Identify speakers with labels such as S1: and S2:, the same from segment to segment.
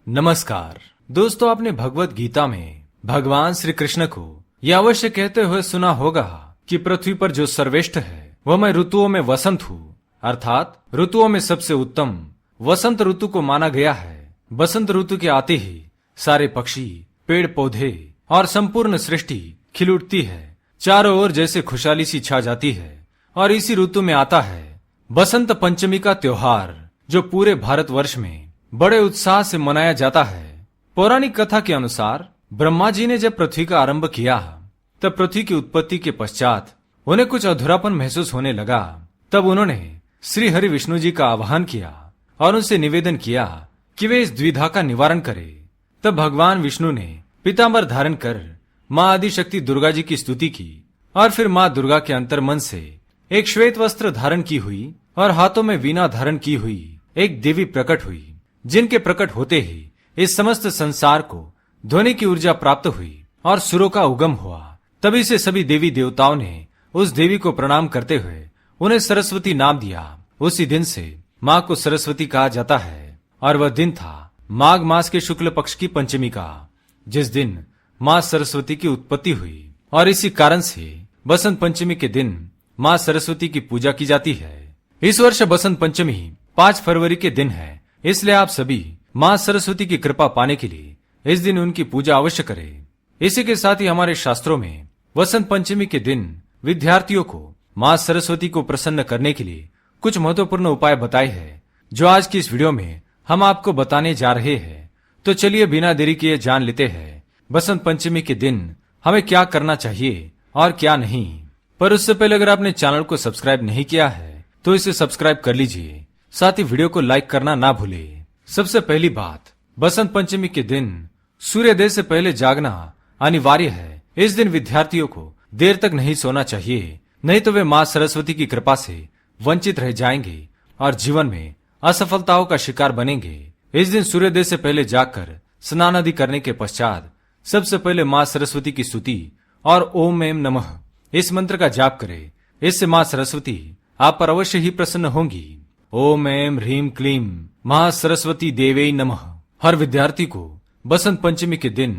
S1: नमस्कार दोस्तों, आपने भगवत गीता में भगवान श्री कृष्ण को यह अवश्य कहते हुए सुना होगा कि पृथ्वी पर जो सर्वश्रेष्ठ है वह मैं ऋतुओं में वसंत हूँ, अर्थात ऋतुओं में सबसे उत्तम वसंत ऋतु को माना गया है। बसंत ऋतु के आते ही सारे पक्षी, पेड़ पौधे और संपूर्ण सृष्टि खिल उठती है। चारों ओर जैसे खुशहाली सी छा जाती है। और इसी ऋतु में आता है बसंत पंचमी का त्योहार, जो पूरे भारतवर्ष में बड़े उत्साह से मनाया जाता है। पौराणिक कथा के अनुसार ब्रह्मा जी ने जब पृथ्वी का आरंभ किया तब पृथ्वी की उत्पत्ति के पश्चात उन्हें कुछ अधूरापन महसूस होने लगा। तब उन्होंने श्री हरि विष्णु जी का आह्वान किया और उनसे निवेदन किया कि वे इस द्विधा का निवारण करें। तब भगवान विष्णु ने पीतांबर धारण कर माँ आदिशक्ति दुर्गा जी की स्तुति की और फिर माँ दुर्गा के अंतर्मन से एक श्वेत वस्त्र धारण की हुई और हाथों में वीणा धारण की हुई एक देवी प्रकट हुई, जिनके प्रकट होते ही इस समस्त संसार को ध्वनि की ऊर्जा प्राप्त हुई और सुरों का उगम हुआ। तभी से सभी देवी देवताओं ने उस देवी को प्रणाम करते हुए उन्हें सरस्वती नाम दिया। उसी दिन से माँ को सरस्वती कहा जाता है और वह दिन था माघ मास के शुक्ल पक्ष की पंचमी का, जिस दिन माँ सरस्वती की उत्पत्ति हुई। और इसी कारण से बसंत पंचमी के दिन माँ सरस्वती की पूजा की जाती है। इस वर्ष बसंत पंचमी 5 फरवरी के दिन है, इसलिए आप सभी माँ सरस्वती की कृपा पाने के लिए इस दिन उनकी पूजा अवश्य करें। इसी के साथ ही हमारे शास्त्रों में वसंत पंचमी के दिन विद्यार्थियों को माँ सरस्वती को प्रसन्न करने के लिए कुछ महत्वपूर्ण उपाय बताए हैं, जो आज की इस वीडियो में हम आपको बताने जा रहे हैं। तो चलिए बिना देरी किए जान लेते हैं बसंत पंचमी के दिन हमें क्या करना चाहिए और क्या नहीं। पर उससे पहले अगर आपने चैनल को सब्सक्राइब नहीं किया है तो इसे सब्सक्राइब कर लीजिए, साथ ही वीडियो को लाइक करना ना भूले। सबसे पहली बात, बसंत पंचमी के दिन सूर्योदय से पहले जागना अनिवार्य है। इस दिन विद्यार्थियों को देर तक नहीं सोना चाहिए, नहीं तो वे माँ सरस्वती की कृपा से वंचित रह जाएंगे और जीवन में असफलताओं का शिकार बनेंगे। इस दिन सूर्योदय से पहले जागकर स्नान आदि करने के पश्चात सबसे पहले माँ सरस्वती की स्तुति और ओम एम नमः इस मंत्र का जाप करें। इससे माँ सरस्वती आप पर अवश्य ही प्रसन्न होंगी। ओम एम ह्रीम क्लीम महा सरस्वती देवे नमः। हर विद्यार्थी को बसंत पंचमी के दिन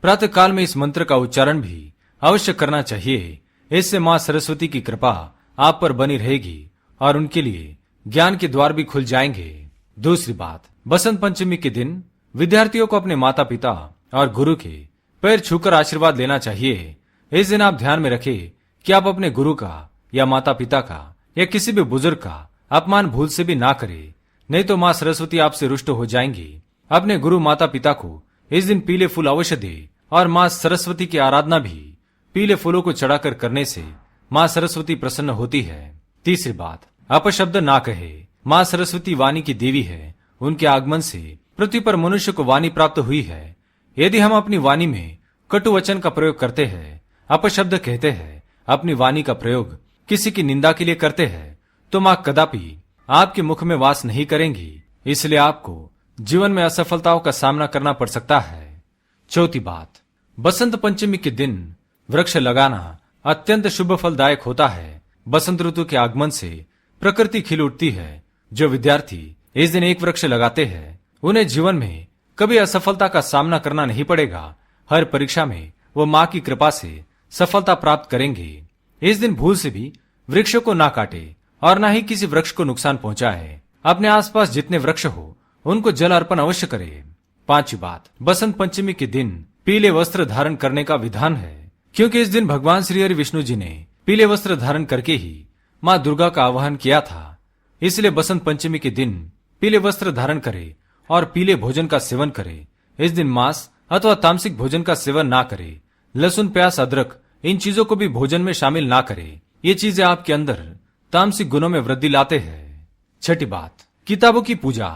S1: प्रातः काल में इस मंत्र का उच्चारण भी अवश्य करना चाहिए। इससे माँ सरस्वती की कृपा आप पर बनी रहेगी और उनके लिए ज्ञान के द्वार भी खुल जाएंगे। दूसरी बात, बसंत पंचमी के दिन विद्यार्थियों को अपने माता पिता और गुरु के पैर छूकर आशीर्वाद लेना चाहिए। इस दिन आप ध्यान में रखें कि आप अपने गुरु का या माता पिता का या किसी भी बुजुर्ग का अपमान भूल से भी ना करें, नहीं तो माँ सरस्वती आपसे रुष्ट हो जाएंगी। अपने गुरु माता पिता को इस दिन पीले फूल अवश्य दे और माँ सरस्वती की आराधना भी पीले फूलों को चढ़ाकर करने से माँ सरस्वती प्रसन्न होती है। तीसरी बात, अपशब्द ना कहे। माँ सरस्वती वाणी की देवी है, उनके आगमन से पृथ्वी पर मनुष्य को वाणी प्राप्त हुई है। यदि हम अपनी वाणी में कटु वचन का प्रयोग करते हैं, अपशब्द कहते हैं, अपनी वाणी का प्रयोग किसी की निंदा के लिए करते हैं, तो माँ कदापि आपके मुख में वास नहीं करेंगी। इसलिए आपको जीवन में असफलताओं का सामना करना पड़ सकता है। चौथी बात, बसंत पंचमी के दिन वृक्ष लगाना अत्यंत शुभ फलदायक होता है। बसंत ऋतु के आगमन से प्रकृति खिल उठती है। जो विद्यार्थी इस दिन एक वृक्ष लगाते हैं उन्हें जीवन में कभी असफलता का सामना करना नहीं पड़ेगा। हर परीक्षा में वो माँ की कृपा से सफलता प्राप्त करेंगे। इस दिन भूल से भी वृक्षों को ना काटे और न ही किसी वृक्ष को नुकसान पहुंचाए। अपने आसपास जितने वृक्ष हो उनको जल अर्पण अवश्य करें। पांचवी बात, बसंत पंचमी के दिन पीले वस्त्र धारण करने का विधान है, क्योंकि इस दिन भगवान श्री हरि विष्णु जी ने पीले वस्त्र धारण करके ही माँ दुर्गा का आह्वान किया था। इसलिए बसंत पंचमी के दिन पीले वस्त्र धारण करे और पीले भोजन का सेवन करे। इस दिन मांस अथवा तामसिक भोजन का सेवन ना करे। लहसुन, प्याज, अदरक इन चीजों को भी भोजन में शामिल ना करे। ये चीजें आपके अंदर तामसिक गुणों में वृद्धि लाते हैं। छठी बात, किताबों की पूजा।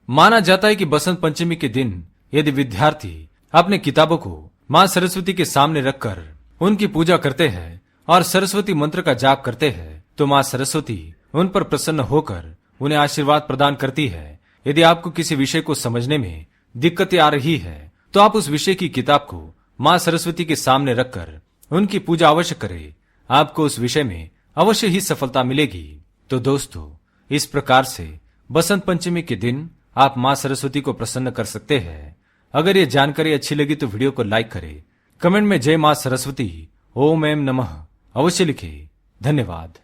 S1: माना जाता है कि बसंत पंचमी के दिन यदि विद्यार्थी अपने किताबों को माँ सरस्वती के सामने रखकर उनकी पूजा करते हैं और सरस्वती मंत्र का जाप करते हैं तो माँ सरस्वती उन पर प्रसन्न होकर उन्हें आशीर्वाद प्रदान करती है। यदि आपको किसी विषय को समझने में दिक्कतें आ रही है तो आप उस विषय की किताब को माँ सरस्वती के सामने रखकर उनकी पूजा अवश्य करें। आपको उस विषय में अवश्य ही सफलता मिलेगी। तो दोस्तों, इस प्रकार से बसंत पंचमी के दिन आप मां सरस्वती को प्रसन्न कर सकते हैं। अगर ये जानकारी अच्छी लगी तो वीडियो को लाइक करें, कमेंट में जय मां सरस्वती ओम एम नमः अवश्य लिखें। धन्यवाद।